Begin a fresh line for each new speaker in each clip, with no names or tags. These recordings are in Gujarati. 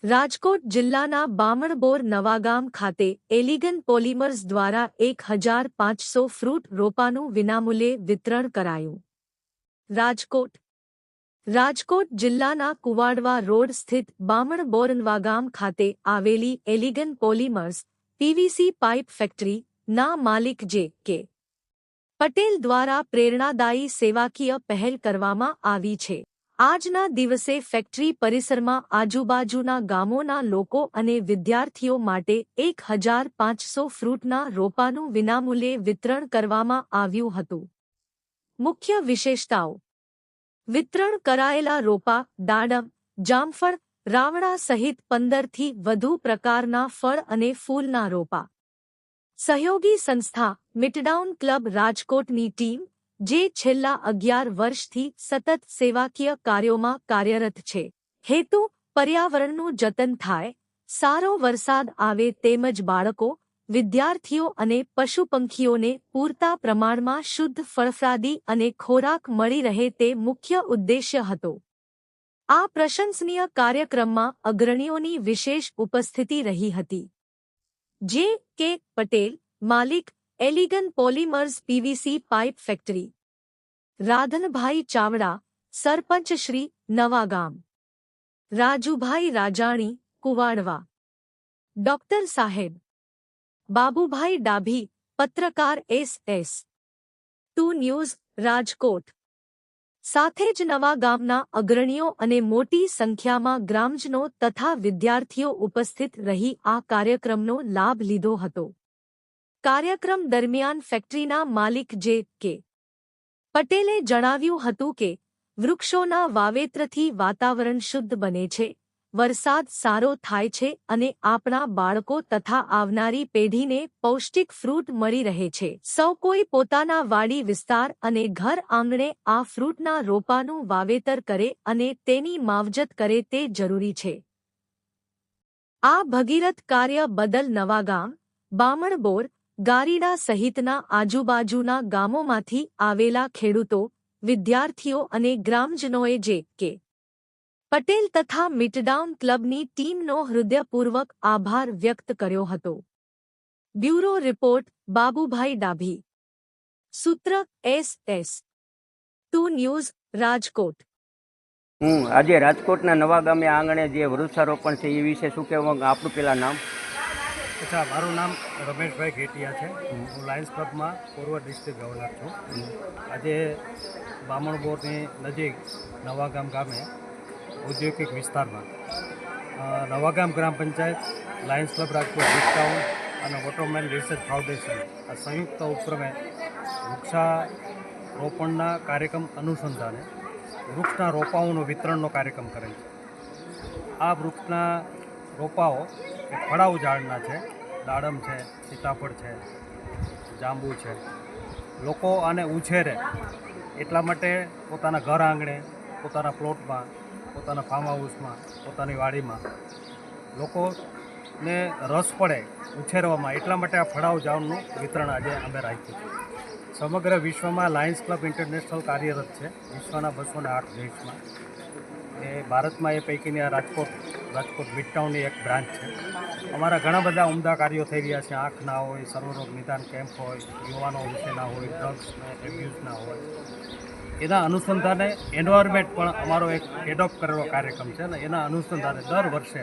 રાજકોટ જિલ્લાના બામણબોર નવાગામ ખાતે એલિગન પોલિમર્સ દ્વારા 1500 ફ્રૂટ રોપાનું વિનામૂલ્યે વિતરણ કરાયું. રાજકોટ જિલ્લાના કુવાડવા રોડ સ્થિત બામણબોર નવાગામ ખાતે આવેલી એલિગન પોલિમર્સ પીવીસી પાઇપ ફેક્ટરી ના માલિક જે.કે. પટેલ દ્વારા પ્રેરણાદાયી સેવાકીય પહેલ કરવામાં આવી છે. આજના દિવસે ફેક્ટરી પરિસરમાં આજુબાજુના ગામોના લોકો અને વિદ્યાર્થીઓ માટે 1500 ફ્રૂટના રોપાનું વિનામૂલ્યે વિતરણ કરવામાં આવ્યું હતું. મુખ્ય વિશેષતાઓ: વિતરણ કરાયેલા રોપા દાડમ, જામફળ, રાવણા સહિત 15થી વધુ પ્રકારના ફળ અને ફૂલના રોપા. સહયોગી સંસ્થા મિટડાઉન ક્લબ રાજકોટની ટીમ, જે છેલ્લા 11 વર્ષથી સતત સેવાકીય કાર્યોમાં કાર્યરત છે. હેતુ: પર્યાવરણનું જતન થાય, સારો વરસાદ આવે તેમજ બાળકો, વિદ્યાર્થીઓ અને પશુપંખીઓને પૂરતા પ્રમાણમાં શુદ્ધ ફળફળાદી અને ખોરાક મળી રહે તે મુખ્ય ઉદ્દેશ્ય હતો. આ પ્રશંસનીય કાર્યક્રમમાં અગ્રણીઓની વિશેષ ઉપસ્થિતિ રહી હતી. જે.કે. પટેલ, માલિક, elegant polymers PVC pipe factory. Radhanbhai Chavda, sarpanch Shri, Navagam. Rajubhai Rajani, Kuvadva. Doctor સાહેબ બાબુભાઈ ડાભી, પત્રકાર એસ.એસ. 2 ન્યૂઝ, રાજકોટ. સાથે જ નવાગામના અગ્રણીઓ અને મોટી સંખ્યામાં ગ્રામજનો તથા વિદ્યાર્થીઓ ઉપસ્થિત રહી આ કાર્યક્રમનો લાભ લીધો હતો. કાર્યક્રમ દરમિયાન ફેક્ટરીના માલિક જે.કે. પટેલે જણાવ્યું હતું કે વૃક્ષોના વાવેતરથી વાતાવરણ શુદ્ધ બને છે, વરસાદ સારો થાય છે અને આપણા બાળકો તથા આવનારી પેઢીને પૌષ્ટિક ફ્રૂટ મળી રહે છે. સૌ કોઈ પોતાના વાડી વિસ્તાર અને ઘર આંગણે આ ફ્રૂટના રોપાનું વાવેતર કરે અને તેની માવજત કરે તે જરૂરી છે. આ ભગીરથ કાર્ય બદલ નવાગામ, બામણબોર, ગારીડા સહિતના આજુબાજુના ગામોમાંથી આવેલા ખેડૂતો, વિદ્યાર્થીઓ અને ગ્રામજનોએ જે.કે. પટેલ તથા મિટડાઉન ક્લબની ટીમનો હૃદયપૂર્વક આભાર વ્યક્ત કર્યો હતો. Bureau report Babubhai Dabhi. સૂત્ર એસ.એસ. 2 ન્યૂઝ, રાજકોટ.
હું આજે રાજકોટના નવાગામે આંગણે જે વૃક્ષારોપણ છે એ વિશે શું કહેવા આપણું પેલા નામ?
અચ્છા, મારું નામ રમેશભાઈ ઘેટિયા છે. હું લાયન્સ ક્લબમાં પૂર્વ ડિસ્ટ્રિક્ટ ગવર્નર છું. આજે બામણબોરની નજીક નવાગામ ગામે ઔદ્યોગિક વિસ્તારમાં નવાગામ ગ્રામ પંચાયત, લાયન્સ ક્લબ રાજકોટ મિટડાઉન અને વોટરમેન રિસર્ચ ફાઉન્ડેશન આ સંયુક્ત ઉપક્રમે વૃક્ષારોપણના કાર્યક્રમ અનુસંધાને વૃક્ષના રોપાઓનું વિતરણનો કાર્યક્રમ કરેલ છે. આ વૃક્ષના રોપાઓ એ ફળાઉ ઝાડના છે. દાડમ છે, સીતાફળ છે, જાંબુ છે. લોકો આને ઉછેરે એટલા માટે પોતાના ઘર આંગણે, પોતાના પ્લોટમાં, પોતાના ફાર્મ હાઉસમાં, પોતાની વાડીમાં લોકોને રસ પડે ઉછેરવામાં, એટલા માટે આ ફળાઉ ઝાડનું વિતરણ આજે અમે રાખ્યું છે. સમગ્ર વિશ્વમાં લાયન્સ ક્લબ ઇન્ટરનેશનલ કાર્યરત છે, વિશ્વના 208 દેશમાં. એ ભારતમાં એ પૈકીની આ રાજકોટ મિટડાઉનની એક બ્રાન્ચ છે. અમારા ઘણા બધા ઉમદા કાર્યો થઈ રહ્યા છે. આંખના હોય, સર્વરોગ નિદાન કેમ્પ હોય, યુવાનો વિશેના હોય, ડ્રગ્સના એબ્યુઝના હોય. એના અનુસંધાને એન્વાયરમેન્ટ પણ અમારો એક એડોપ્ટ કરેલો કાર્યક્રમ છે ને એના અનુસંધાને દર વર્ષે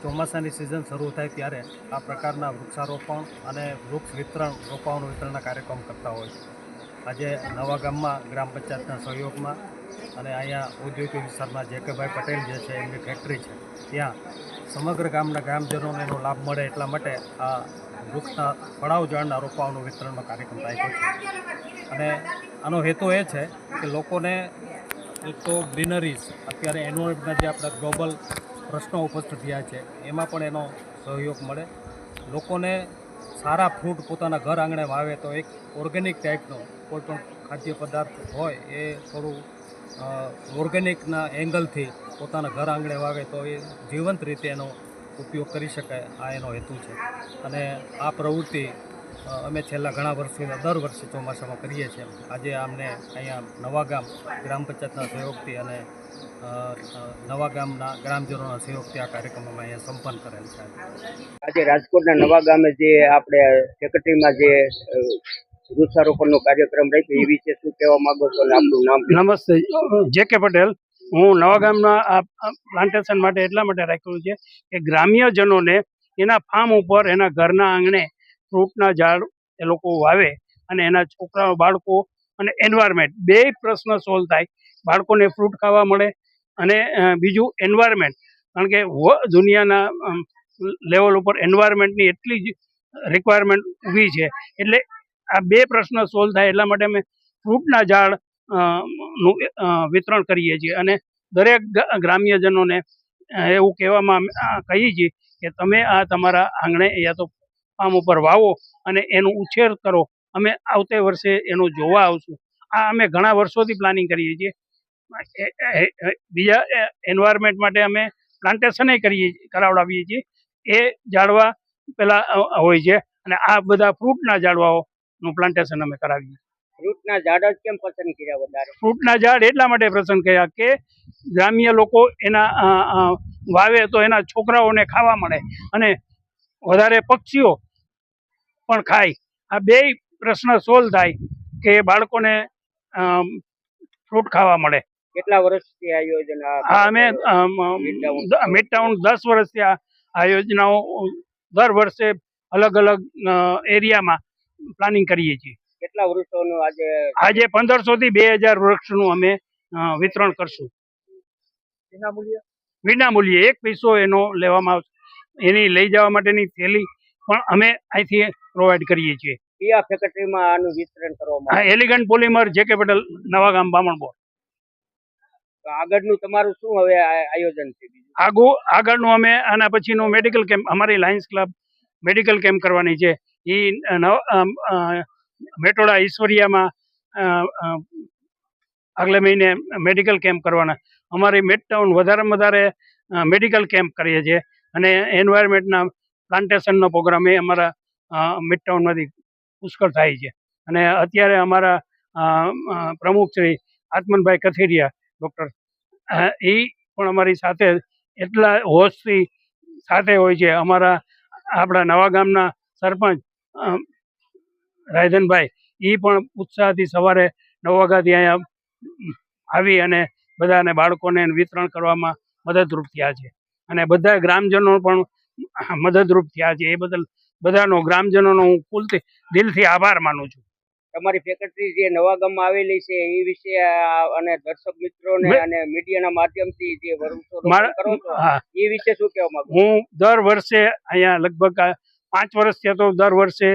ચોમાસાની સિઝન શરૂ થાય ત્યારે આ પ્રકારના વૃક્ષારોપણ અને વૃક્ષ વિતરણ, રોપાઓનું વિતરણના કાર્યક્રમ કરતા હોય છે. આજે નવાગામમાં ગ્રામ પંચાયતના સહયોગમાં અને અહીંયા ઔદ્યોગિક વિસ્તારમાં જે.કે.ભાઈ પટેલ જે છે એમની ફેક્ટરી છે, ત્યાં સમગ્ર ગામના ગ્રામજનોને એનો લાભ મળે એટલા માટે આ વૃક્ષના ફળાઉ ઝાડના રોપાઓનું વિતરણનો કાર્યક્રમ રાખ્યો છે. અને આનો હેતુ એ છે કે લોકોને એક તો ગ્રીનરીઝ, અત્યારે એન્વાયરમેન્ટના જે આપણા ગ્લોબલ પ્રશ્નો ઉપસ્થિત થયા છે એમાં પણ એનો સહયોગ મળે. લોકોને સારા ફ્રૂટ પોતાના ઘર આંગણે વાવે તો એક ઓર્ગેનિક ટાઈપનો કોઈપણ ખાદ્ય પદાર્થ હોય એ થોડું ઓર્ગેનિકના એંગલથી પોતાના ઘર આંગણે વાવે તો એ જીવંત રીતે એનો ઉપયોગ કરી શકાય. આ એનો હેતુ છે. અને આ પ્રવૃત્તિ અમે છેલ્લા ઘણા વર્ષોથી દર વર્ષે ચોમાસામાં કરીએ છીએ. આજે અમને અહીંયા નવાગામ ગ્રામ પંચાયતના સહયોગથી અને નવાગામના ગ્રામજનોના સહયોગથી આ કાર્યક્રમ અમે અહીંયા સંપન્ન કરેલ છે.
આજે રાજકોટના નવા ગામે જે આપણે સેક્રેટરીમાં જે વૃક્ષારોપણનો કાર્યક્રમ રાખ્યો એ વિશે શું કહેવા માંગો છો અને આપનું નામ?
નમસ્તે, જે.કે. પટેલ. હું નવાગામના આ પ્લાન્ટેશન માટે એટલા માટે રાખ્યું છે કે ગ્રામ્યજનોને એના ફાર્મ ઉપર એના ઘરના આંગણે ફ્રૂટના ઝાડ એ લોકો વાવે અને એના છોકરાઓ બાળકો અને એન્વાયરમેન્ટ બે પ્રશ્ન સોલ્વ થાય. બાળકોને ફ્રૂટ ખાવા મળે અને બીજું એન્વાયરમેન્ટ, કારણ કે દુનિયાના લેવલ ઉપર એન્વાયરમેન્ટની એટલી જ રિક્વાયરમેન્ટ ઊભી છે. એટલે આ બે પ્રશ્ન સોલ્વ થાય એટલા માટે અમે ફ્રૂટના ઝાડ નું વિતરણ કરીએ છીએ અને દરેક ગ્રામ્યજનોને એવું કહેવામાં કહીએ છીએ કે તમે આ તમારા આંગણે યા તો ફાર્મ ઉપર વાવો અને એનું ઉછેર કરો. અમે આવતે વર્ષે એનું જોવા આવશું. આ અમે ઘણા વર્ષોથી પ્લાનિંગ કરીએ છીએ. બીજા એન્વાયરમેન્ટ માટે અમે પ્લાન્ટેશન કરાવડાવીએ છીએ. એ ઝાડવા પેલા હોય છે અને આ બધા ફ્રૂટના ઝાડવાઓનું પ્લાન્ટેશન અમે કરાવીએ.
ફ્રૂટના ઝાડ જ કેમ પસંદ કર્યા વધારે?
ફ્રૂટના ઝાડ એટલા માટે પસંદ કર્યા કે ગ્રામ્ય લોકો એના વાવે તો એના છોકરાઓને ખાવા મળે અને વધારે પક્ષીઓ પણ ખાય. આ બે પ્રશ્ન સોલ્વ થાય કે બાળકોને ફ્રૂટ ખાવા મળે.
કેટલા વર્ષથી આ યોજના?
અમે મિડટાઉન 10 વર્ષથી આ યોજનાઓ દર વર્ષે અલગ અલગ એરિયામાં પ્લાનિંગ કરીએ છીએ.
કેટલા વૃક્ષોનું આજે?
આજે 1500 થી 2000 વૃક્ષનું અમે વિતરણ કરશું. વિનામૂલ્યે 1 પૈસો એનો લેવામાં આવશે. એની લઈ જવા માટેની થેલી પણ અમે અહીંથી પ્રોવાઈડ કરીએ છીએ.
કયા ફેક્ટરીમાં આનું વિતરણ કરવામાં આવે?
Elegant polymer, J K. Patel, Navagam, Bamanbore.
આગળનું તમારું શું હવે આયોજન છે?
આગળનું અમે આના પછીનું મેડિકલ કેમ્પ, અમારી લાયન્સ ક્લબ મેડિકલ કેમ્પ કરવાની છે. એ મેટોડા ઈશ્વરિયામાં આગલે મહિને મેડિકલ કેમ્પ કરવાના. અમારી મિડટાઉન વધારેમાં વધારે મેડિકલ કેમ્પ કરીએ છીએ અને એન્વાયરમેન્ટના પ્લાન્ટેશનનો પ્રોગ્રામ એ અમારા મિડટાઉનમાંથી પુષ્કળ થાય છે. અને અત્યારે અમારા પ્રમુખ શ્રી આત્મનભાઈ કથિરિયા ડૉક્ટર, એ પણ અમારી સાથે એટલા હોશથી સાથે હોય છે. આપણા નવા ગામના સરપંચ રાયધનભાઈ, એ પણ ઉત્સાહથી સવારે 9 વાગ્યાથી અહીંયા આવી અને બધાને બાળકોને વિતરણ કરવામાં મદદરૂપ થયા છે અને બધા ગ્રામજનો પણ મદદરૂપ થયા છે. એ બદલ બધાનો, ગ્રામજનોનો હું દિલથી આભાર માનું છું.
તમારી ફેક્ટરી જે નવા ગામમાં આવેલી છે એ વિશે અને દર્શક મિત્રોને અને મીડિયાના માધ્યમથી જે વૃક્ષારોપણ કરો છો એ વિશે શું કહેવા માંગુ?
હું દર વર્ષે અહીંયા લગભગ 5 વર્ષથી તો દર વર્ષે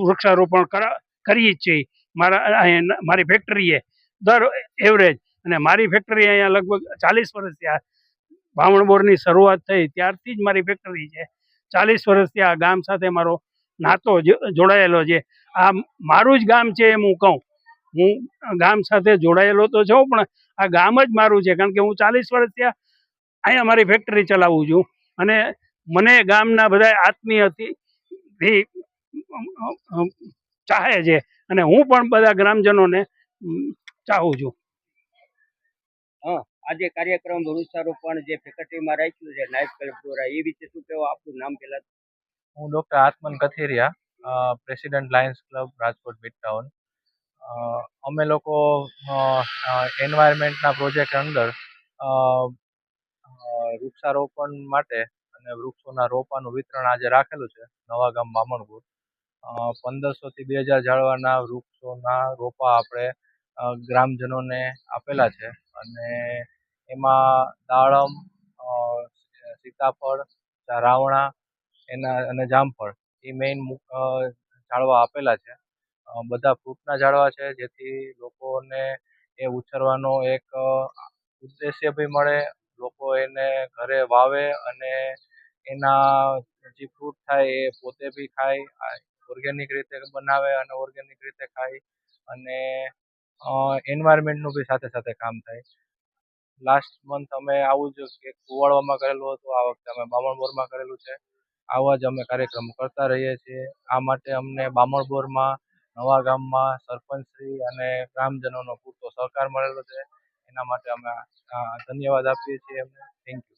વૃક્ષારોપણ કરીએ જ છીએ. મારી ફેક્ટરીએ દર એવરેજ, અને મારી ફેક્ટરી અહીંયા લગભગ 40 વર્ષ થયા. બામણબોરની શરૂઆત થઈ ત્યારથી જ મારી ફેક્ટરી છે. 40 વર્ષથી આ ગામ સાથે મારો નાતો જોડાયેલો છે. આ મારું જ ગામ છે એમ હું કહું. હું ગામ સાથે જોડાયેલો તો છું પણ આ ગામ જ મારું છે, કારણ કે હું 40 વર્ષ થયા અહીંયા મારી ફેક્ટરી ચલાવું છું અને મને ગામના બધા આત્મીયથી ચાહે છે અને હું પણ બધા ગ્રામજનોને ચાહું છું.
આજે કાર્યક્રમ વૃક્ષારોપણ જે ફેક્ટરીમાં રાખ્યું છે નાયબ કલેક્ટર દ્વારા, એ વિશે શું કહેવા? આપનું નામ પહેલા?
હું doctor Atman Kathiria, president Lions Club Rajkot Midtown. અમે લોકો એન્વાયરમેન્ટના પ્રોજેક્ટ અંદર વૃક્ષારોપણ માટે અને વૃક્ષોના રોપાનું વિતરણ આજે રાખેલું છે નવાગામ બામણપુર. 1500 થી 2000 ઝાડવાના વૃક્ષોના રોપા આપણે ગ્રામજનોને આપેલા છે અને એમાં દાડમ, સીતાફળ, રાવણા અને જામફળ એ મેઇન ઝાડવા આપેલા છે. બધા ફ્રૂટના ઝાડવા છે જેથી લોકોને એ ઉછેરવાનો એક ઉદ્દેશ્ય બી મળે, લોકો એને ઘરે વાવે અને એના જે ફ્રૂટ થાય એ પોતે બી ખાય, ઓર્ગેનિક રીતે બનાવે અને ઓર્ગેનિક રીતે ખાય અને એન્વાયરમેન્ટનું બી સાથે સાથે કામ થાય. લાસ્ટ મંથ અમે આવું જ એક કુવાડવામાં કરેલું હતું, આ વખતે અમે બામણબોરમાં કરેલું છે આવા જ અમે કાર્યક્રમો કરતા રહીએ છીએ. આ માટે અમને બામણબોરમાં, નવા ગામમાં સરપંચશ્રી અને ગ્રામજનોનો પૂરતો સહકાર મળેલો છે. એના માટે અમે ધન્યવાદ આપીએ છીએ એમને. Thank you.